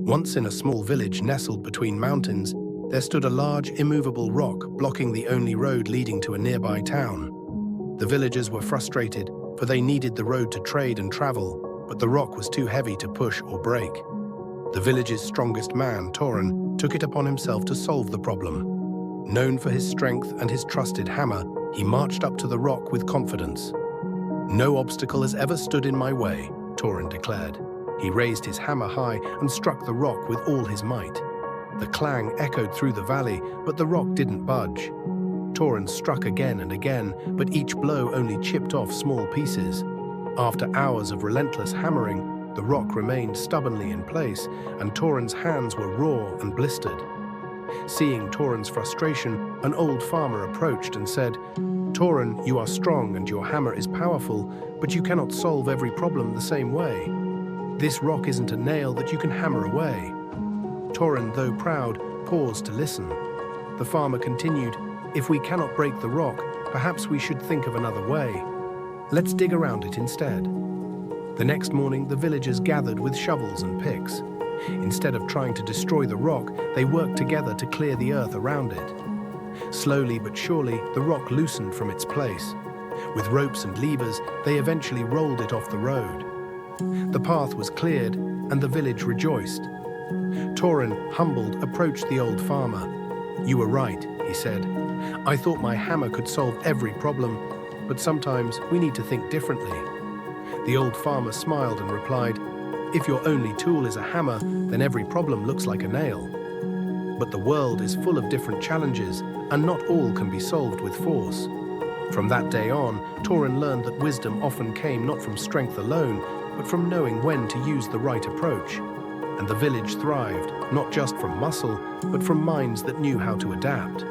Once in a small village nestled between mountains, there stood a large, immovable rock blocking the only road leading to a nearby town. The villagers were frustrated, for they needed the road to trade and travel, but the rock was too heavy to push or break. The village's strongest man, Torin, took it upon himself to solve the problem. Known for his strength and his trusted hammer, he marched up to the rock with confidence. "No obstacle has ever stood in my way," Torin declared. He raised his hammer high and struck the rock with all his might. The clang echoed through the valley, but the rock didn't budge. Torin struck again and again, but each blow only chipped off small pieces. After hours of relentless hammering, the rock remained stubbornly in place, and Torin's hands were raw and blistered. Seeing Torin's frustration, an old farmer approached and said, "Torin, you are strong and your hammer is powerful, but you cannot solve every problem the same way. This rock isn't a nail that you can hammer away." Torin, though proud, paused to listen. The farmer continued, "If we cannot break the rock, perhaps we should think of another way. Let's dig around it instead." The next morning, the villagers gathered with shovels and picks. Instead of trying to destroy the rock, they worked together to clear the earth around it. Slowly but surely, the rock loosened from its place. With ropes and levers, they eventually rolled it off the road. The path was cleared, and the village rejoiced. Torin, humbled, approached the old farmer. "You were right," he said. "I thought my hammer could solve every problem, but sometimes we need to think differently." The old farmer smiled and replied, "If your only tool is a hammer, then every problem looks like a nail. But the world is full of different challenges, and not all can be solved with force." From that day on, Torin learned that wisdom often came not from strength alone, but from knowing when to use the right approach. And the village thrived, not just from muscle, but from minds that knew how to adapt.